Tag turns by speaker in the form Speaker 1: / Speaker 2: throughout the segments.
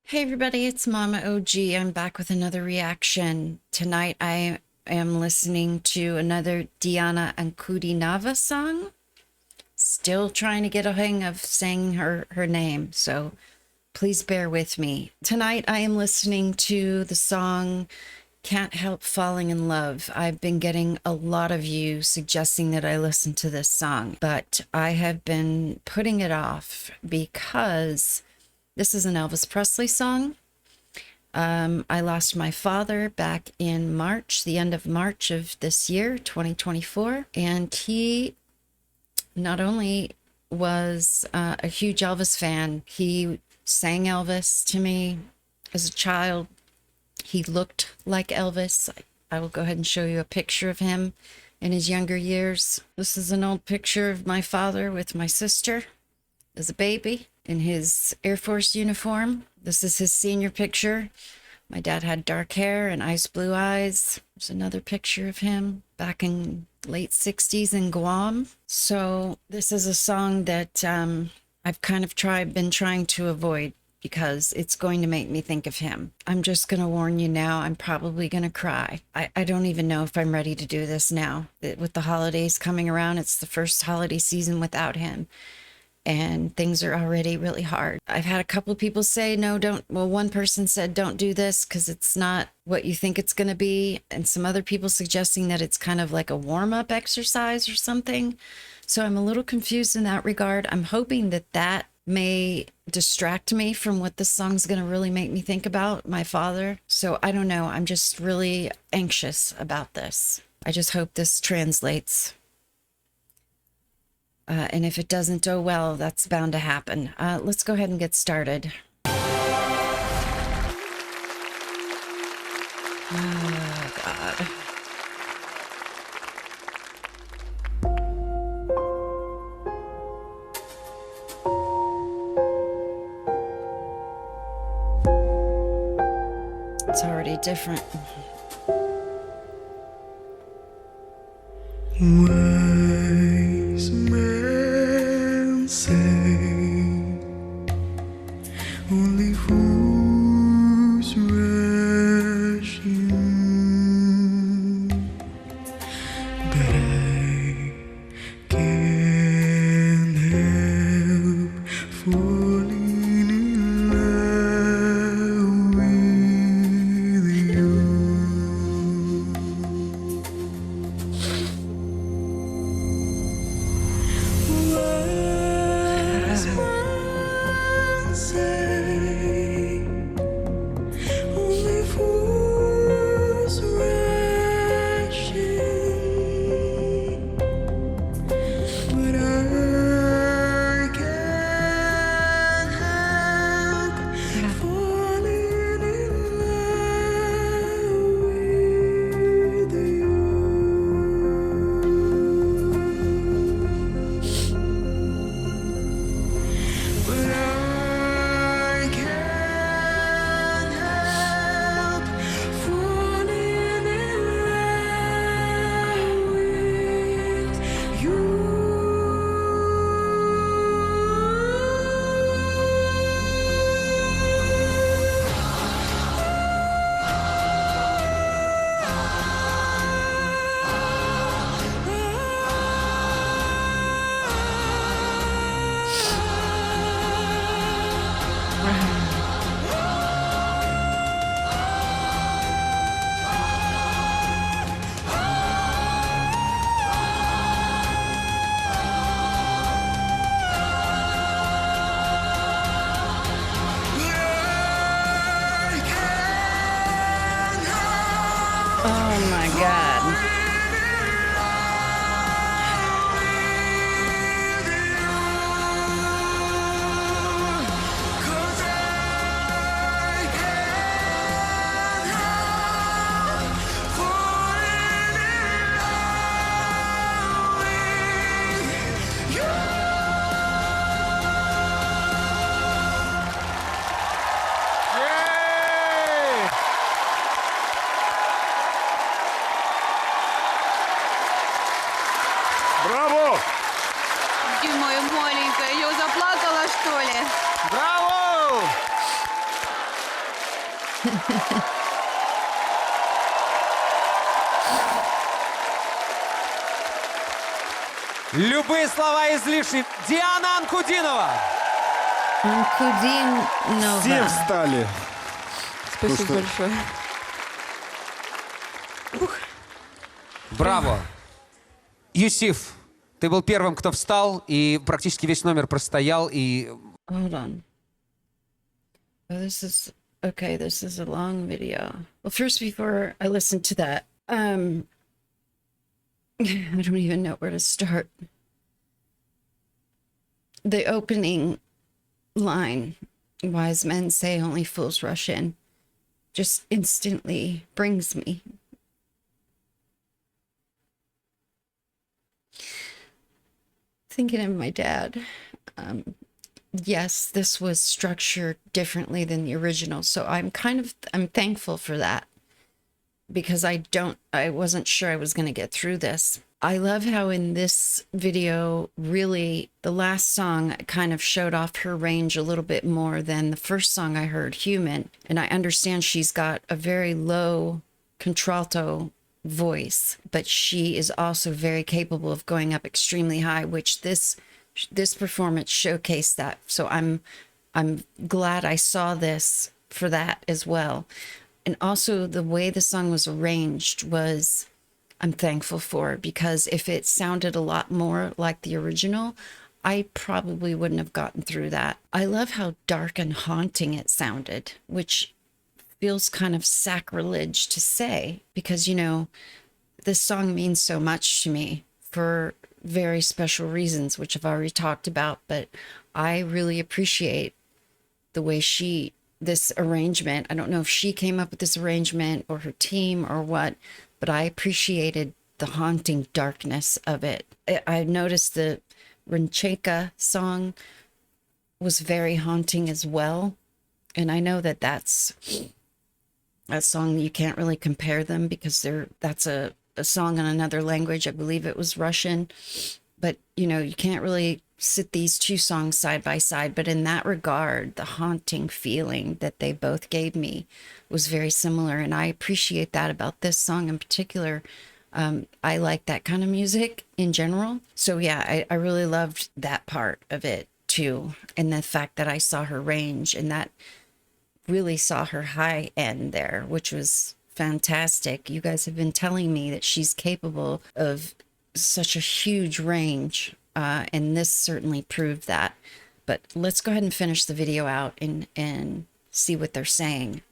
Speaker 1: Hey everybody, it's Mama OG. I'm back with another reaction. Tonight I am listening to another Diana Ankudinova song. Still trying to get a hang of saying her name, so please bear with me. Tonight I am listening to the song Can't Help Falling in Love. I've been getting a lot of you suggesting that I listen to this song, but I have been putting it off because this is an Elvis Presley song. I lost my father back in March, the end of March of this year, 2024. And he not only was a huge Elvis fan, he sang Elvis to me as a child. He looked like Elvis. I will go ahead and show you a picture of him in his younger years. This is an old picture of my father with my sister as a baby in his Air Force uniform. This is his senior picture. My dad had dark hair and ice blue eyes. There's another picture of him back in late 60s in Guam. So this is a song that I've kind of been trying to avoid because it's going to make me think of him. I'm just going to warn you now, I'm probably going to cry. I don't even know if I'm ready to do this now. With the holidays coming around, it's the first holiday season without him. And things are already really hard. I've had a couple of people say, no, don't. Well, one person said, don't do this because it's not what you think it's going to be. And some other people suggesting that it's kind of like a warm-up exercise or something. So I'm a little confused in that regard. I'm hoping that that may distract me from what this song's going to really make me think about, my father. So I don't know. I'm just really anxious about this. I just hope this translates. And if it doesn't go well, that's bound to happen. Let's go ahead and get started. Oh, God. It's already different.
Speaker 2: Wise men say only fools rush in, but I can't help falling in love with you. Only fools rush in, but I can't help falling in love with you. But I can't help falling in love with you.
Speaker 1: Oh my God.
Speaker 3: Браво!
Speaker 4: Ты моя маленькая, я заплакала, что ли?
Speaker 3: Браво! Любые слова излишни. Диана Анкудинова.
Speaker 1: Анкудинова.
Speaker 4: Все встали.
Speaker 2: Спасибо
Speaker 4: что-
Speaker 2: большое.
Speaker 3: Браво. Юсиф, ты был первым, кто встал, и практически весь номер простоял, и...
Speaker 1: Hold on. Oh, this is okay. This is a long video. Well, first, before I listen to that, I don't even know where to start. The opening line, "Wise men say only fools rush in," just instantly brings me. Thinking of my dad. Yes, this was structured differently than the original, so I'm thankful for that, because I wasn't sure I was going to get through this. I love how in this video, really, the last song kind of showed off her range a little bit more than the first song I heard, Human. And I understand she's got a very low contralto voice, but she is also very capable of going up extremely high, which this performance showcased that. So I'm glad I saw this for that as well. And also the way the song was arranged I'm thankful for, because if it sounded a lot more like the original, I probably wouldn't have gotten through that. I love how dark and haunting it sounded, which feels kind of sacrilege to say, because, you know, this song means so much to me for very special reasons, which I've already talked about, but I really appreciate the way this arrangement. I don't know if she came up with this arrangement or her team or what, but I appreciated the haunting darkness of it. I noticed the Rencheka song was very haunting as well. And I know that that's a song you can't really compare them, because that's a song in another language. I believe it was Russian. But, you know, you can't really sit these two songs side by side. But in that regard, the haunting feeling that they both gave me was very similar. And I appreciate that about this song in particular. I like that kind of music in general. So yeah, I really loved that part of it too. And the fact that I saw her range, and that really saw her high end there, which was fantastic. You guys have been telling me that she's capable of such a huge range. And this certainly proved that. But let's go ahead and finish the video out and see what they're saying.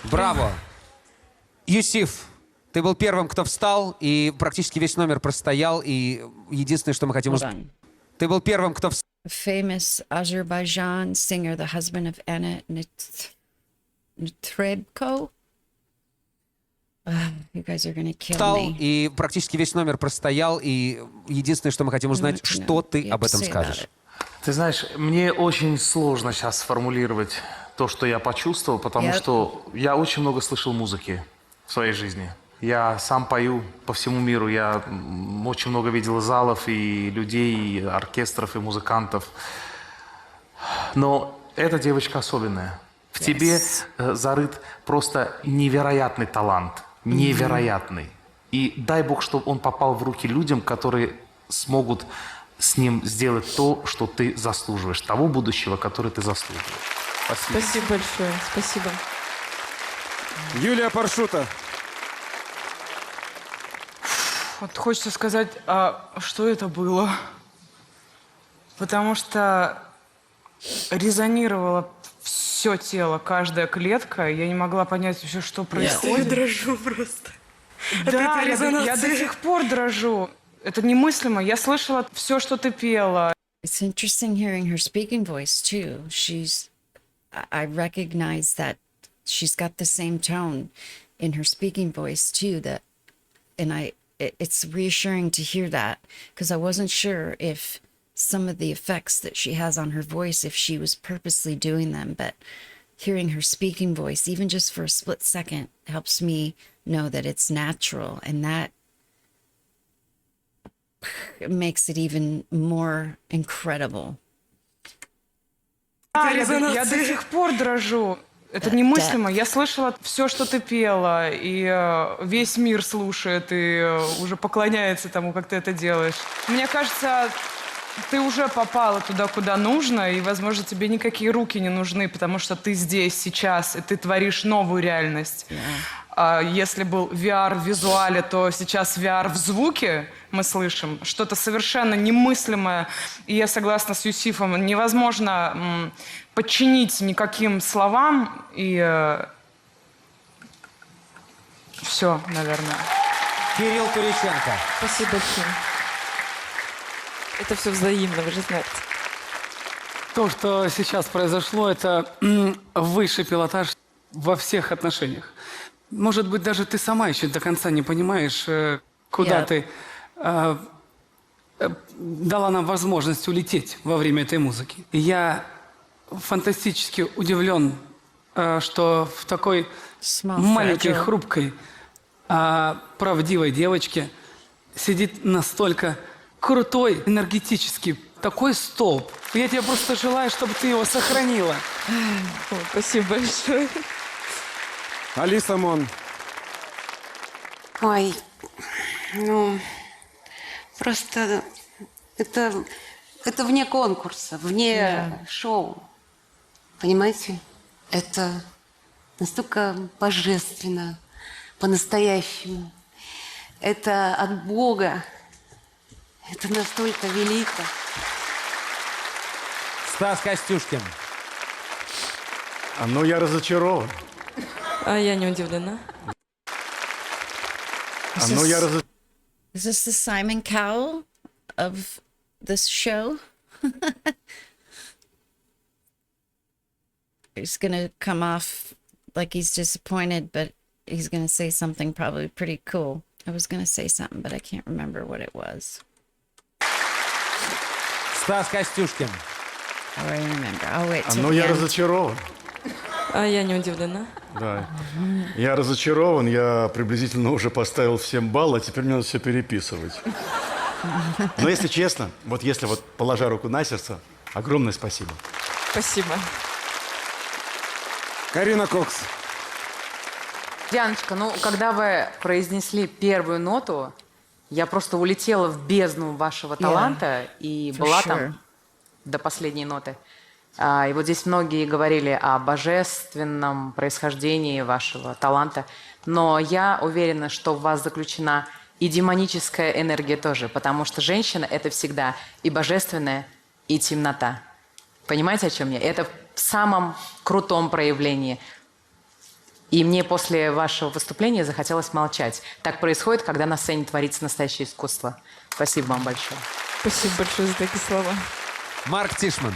Speaker 3: Браво. Юсиф, ты был первым, кто встал, и практически весь номер простоял, и единственное, что мы хотим
Speaker 1: Hold
Speaker 3: узнать...
Speaker 1: on.
Speaker 3: Ты был первым, кто встал.
Speaker 1: Famous Azerbaijan singer, the husband of Anna Netrebko. You guys are gonna kill me.
Speaker 3: И практически весь номер простоял, и единственное, что мы хотим узнать, что ты об этом скажешь.
Speaker 4: Ты знаешь, мне очень сложно сейчас сформулировать то, что я почувствовал, потому что я очень много слышал музыки в своей жизни. Я сам пою по всему миру, я очень много видел залов и людей, и оркестров, и музыкантов. Но эта девочка особенная. В тебе зарыт просто невероятный талант, невероятный. И дай Бог, чтобы он попал в руки людям, которые смогут с ним сделать то, что ты заслуживаешь, того будущего, которое ты заслуживаешь. Спасибо.
Speaker 2: Спасибо большое. Спасибо.
Speaker 5: Юлия Паршута.
Speaker 6: Вот хочется сказать, что это было. Потому что резонировало все тело, каждая клетка. Я не могла понять вообще, что происходит.
Speaker 2: Я дрожу просто.
Speaker 6: Да, я до сих пор дрожу. Это немыслимо. Я слышала все, что ты пела.
Speaker 1: It's interesting hearing her speaking voice too. I recognize that she's got the same tone in her speaking voice too. It's reassuring to hear that, because I wasn't sure if some of the effects that she has on her voice, if she was purposely doing them, but hearing her speaking voice, even just for a split second, helps me know that it's natural, and that it makes it even more incredible.
Speaker 6: Я до сих пор дрожу. Это немыслимо. Я слышала все, что ты пела, и весь мир слушает и уже поклоняется тому, как ты это делаешь. Мне кажется, ты уже попала туда, куда нужно, и, возможно, тебе никакие руки не нужны, потому что ты здесь, сейчас, и ты творишь новую реальность. Если был VR в визуале, то сейчас VR в звуке мы слышим. Что-то совершенно немыслимое. И я согласна с Юсифом. Невозможно подчинить никаким словам. И все, наверное.
Speaker 3: Кирилл Туриченко.
Speaker 2: Спасибо большое. Это все взаимно, вы же знаете.
Speaker 7: То, что сейчас произошло, это высший пилотаж во всех отношениях. Может быть, даже ты сама еще до конца не понимаешь, куда ты дала нам возможность улететь во время этой музыки. И я фантастически удивлен, что в такой маленькой, хрупкой, правдивой девочке сидит настолько крутой, энергетический, такой столб. Я тебе просто желаю, чтобы ты его сохранила.
Speaker 2: Ой, спасибо большое.
Speaker 5: Алиса Мон.
Speaker 8: Ой, ну, просто это вне конкурса, вне шоу. Понимаете? Это настолько божественно, по-настоящему. Это от Бога. Это настолько велико.
Speaker 3: Стас Костюшкин.
Speaker 5: Ну, я разочарован.
Speaker 2: А я не удивлена.
Speaker 5: Ну, я разочарован.
Speaker 1: Is this the Simon Cowell of this show? He's gonna come off like he's disappointed, but he's gonna say something probably pretty cool. I was gonna say something, but I can't remember what it was.
Speaker 3: Стас Костюшкин.
Speaker 1: Oh, I remember. I'll wait till
Speaker 5: Ну,
Speaker 1: the
Speaker 5: я
Speaker 1: end.
Speaker 5: разочарован.
Speaker 2: А я не удивлена.
Speaker 5: Да. Я разочарован, я приблизительно уже поставил всем балл, а теперь мне надо все переписывать. Но если честно, вот если вот положа руку на сердце, огромное спасибо.
Speaker 2: Спасибо.
Speaker 5: Карина Кокс.
Speaker 9: Дианочка, ну, когда вы произнесли первую ноту, я просто улетела в бездну вашего таланта и
Speaker 1: for
Speaker 9: была
Speaker 1: sure.
Speaker 9: там до последней ноты. И вот здесь многие говорили о божественном происхождении вашего таланта, но я уверена, что в вас заключена и демоническая энергия тоже, потому что женщина — это всегда и божественная, и темнота. Понимаете, о чем я? Это в самом крутом проявлении. И мне после вашего выступления захотелось молчать. Так происходит, когда на сцене творится настоящее искусство. Спасибо вам большое.
Speaker 2: Спасибо большое за такие слова.
Speaker 3: Марк Тишман.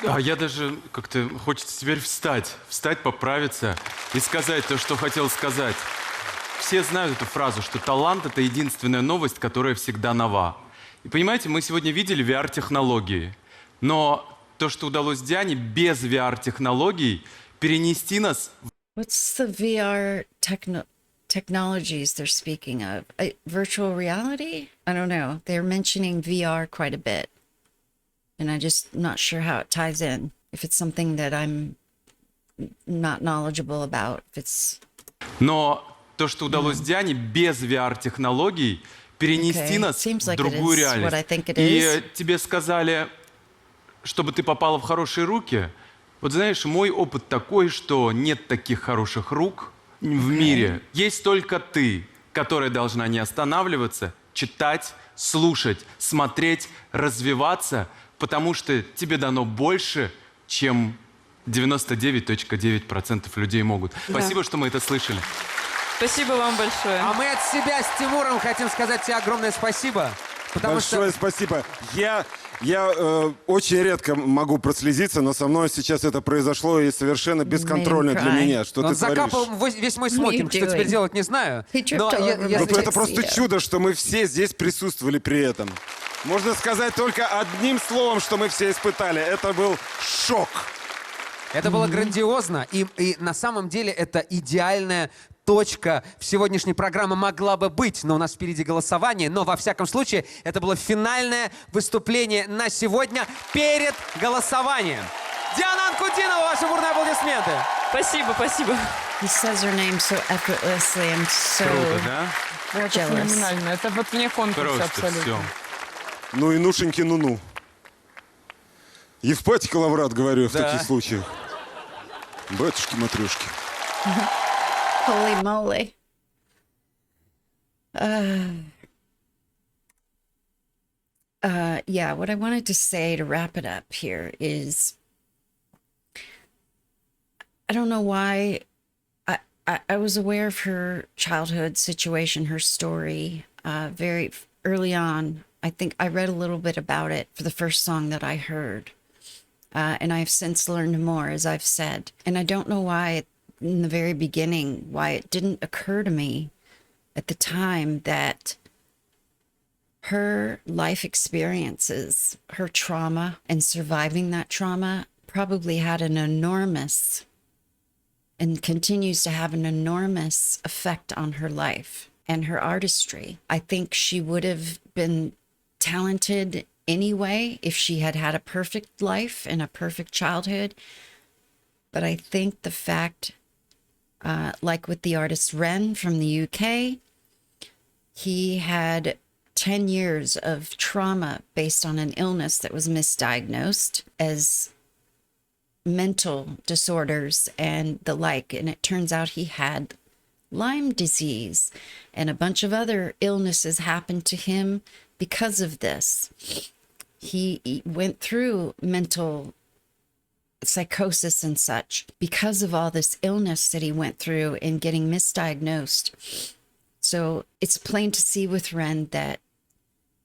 Speaker 10: А я даже как-то хочется теперь встать, поправиться и сказать то, что хотел сказать. Все знают эту фразу, что талант — это единственная новость, которая всегда нова. И понимаете, мы сегодня видели VR-технологии, но то, что удалось Диане без VR-технологий перенести нас...
Speaker 1: What's the VR technologies they're speaking of? Virtual reality? I don't know. They're mentioning VR quite a bit. And I'm just not sure how it ties in. If it's something that I'm not knowledgeable about. If it's...
Speaker 10: Но то, что удалось Диане без VR-технологий перенести
Speaker 1: Okay.
Speaker 10: нас
Speaker 1: Seems like
Speaker 10: в другую
Speaker 1: it is what I
Speaker 10: реальность.
Speaker 1: think it
Speaker 10: И
Speaker 1: is.
Speaker 10: тебе сказали, чтобы ты попала в хорошие руки. Вот знаешь, мой опыт такой, что нет таких хороших рук в мире. Есть только ты, которая должна не останавливаться, читать, слушать, смотреть, развиваться, потому что тебе дано больше, чем 99,9% людей могут. Спасибо, что мы это слышали.
Speaker 2: Спасибо вам большое.
Speaker 3: А мы от себя с Тимуром хотим сказать тебе огромное спасибо. Потому
Speaker 5: Большое
Speaker 3: что...
Speaker 5: спасибо. Я очень редко могу прослезиться, но со мной сейчас это произошло и совершенно бесконтрольно для меня. Что
Speaker 3: Он
Speaker 5: ты творишь?
Speaker 3: закапал весь мой смокинг. Что теперь делать, не знаю. Но
Speaker 5: Ну, это просто чудо, что мы все здесь присутствовали при этом. Можно сказать только одним словом, что мы все испытали. Это был шок.
Speaker 3: Это было грандиозно, и на самом деле это идеальная точка в сегодняшней программе могла бы быть, но у нас впереди голосование. Но, во всяком случае, это было финальное выступление на сегодня перед голосованием. Диана Анкудинова, ваши бурные аплодисменты.
Speaker 2: Спасибо, спасибо.
Speaker 1: He says her name so effortlessly. I'm so
Speaker 10: Круто, да?
Speaker 6: Это
Speaker 1: jealous.
Speaker 6: феноменально. Это вот вне конкурса
Speaker 10: Просто
Speaker 6: абсолютно.
Speaker 10: все.
Speaker 11: Ну и нушеньки ну-ну. Евпатий Лаврат, говорю, в
Speaker 3: Да.
Speaker 11: таких случаях. Батюшки-матрешки.
Speaker 1: Holy moly. Yeah, what I wanted to say to wrap it up here is I don't know why I was aware of her childhood situation, her story, very early on. I think I read a little bit about it for the first song that I heard. And I've since learned more, as I've said. And I don't know why, in the very beginning, why it didn't occur to me at the time that her life experiences, her trauma, and surviving that trauma probably had an enormous and continues to have an enormous effect on her life and her artistry. I think she would have been talented anyway if she had had a perfect life and a perfect childhood. But I think the fact, like with the artist Ren from the UK, he had 10 years of trauma based on an illness that was misdiagnosed as mental disorders and the like. And it turns out he had Lyme disease and a bunch of other illnesses happened to him because of this. He went through mental psychosis and such because of all this illness that he went through and getting misdiagnosed. So it's plain to see with Ren that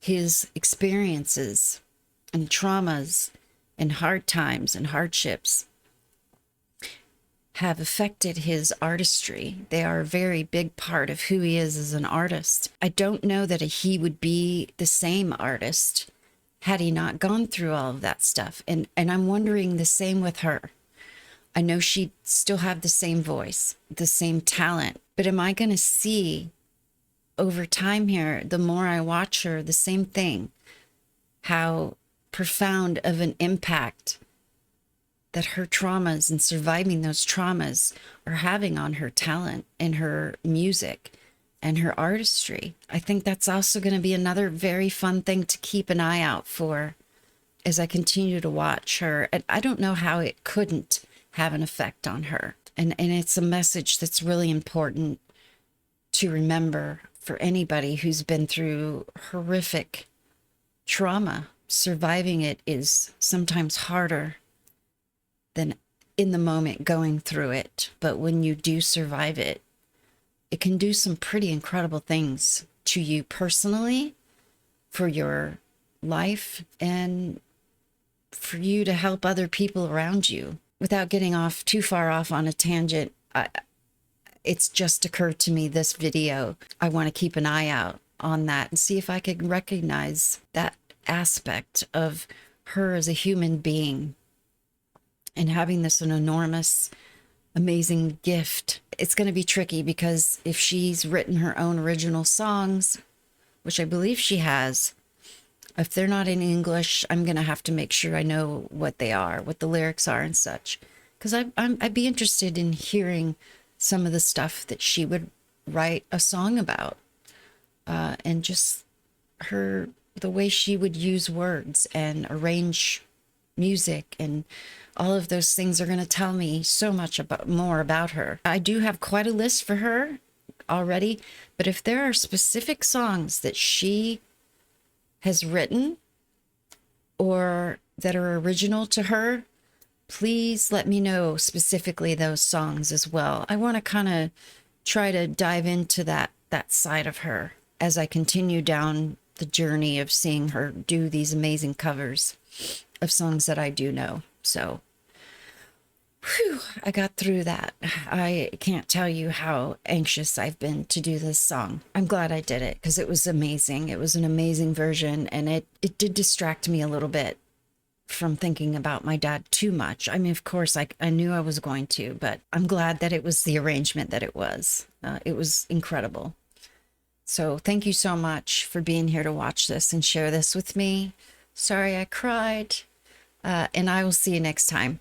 Speaker 1: his experiences and traumas and hard times and hardships have affected his artistry. They are a very big part of who he is as an artist. I don't know that he would be the same artist had he not gone through all of that stuff. And I'm wondering the same with her. I know she'd still have the same voice, the same talent, but am I going to see over time here, the more I watch her, the same thing, how profound of an impact that her traumas and surviving those traumas are having on her talent and her music and her artistry. I think that's also going to be another very fun thing to keep an eye out for as I continue to watch her. And I don't know how it couldn't have an effect on her. And it's a message that's really important to remember for anybody who's been through horrific trauma. Surviving it is sometimes harder than in the moment going through it. But when you do survive it, it can do some pretty incredible things to you personally, for your life, and for you to help other people around you. Without getting off too far off on a tangent, it's just occurred to me this video. I want to keep an eye out on that and see if I can recognize that aspect of her as a human being and having this an enormous, amazing gift. It's going to be tricky because if she's written her own original songs, which I believe she has, if they're not in English, I'm going to have to make sure I know what they are, what the lyrics are and such. Because I'd be interested in hearing some of the stuff that she would write a song about. And just the way she would use words and arrange music, and all of those things are going to tell me so much more about her. I do have quite a list for her already, but if there are specific songs that she has written or that are original to her, please let me know specifically those songs as well. I want to kind of try to dive into that side of her as I continue down the journey of seeing her do these amazing covers of songs that I do know. So, whew, I got through that. I can't tell you how anxious I've been to do this song. I'm glad I did it because it was amazing. It was an amazing version, and it did distract me a little bit from thinking about my dad too much. I mean, of course, I knew I was going to, but I'm glad that it was the arrangement that it was. It was incredible. So thank you so much for being here to watch this and share this with me. Sorry I cried, and I will see you next time.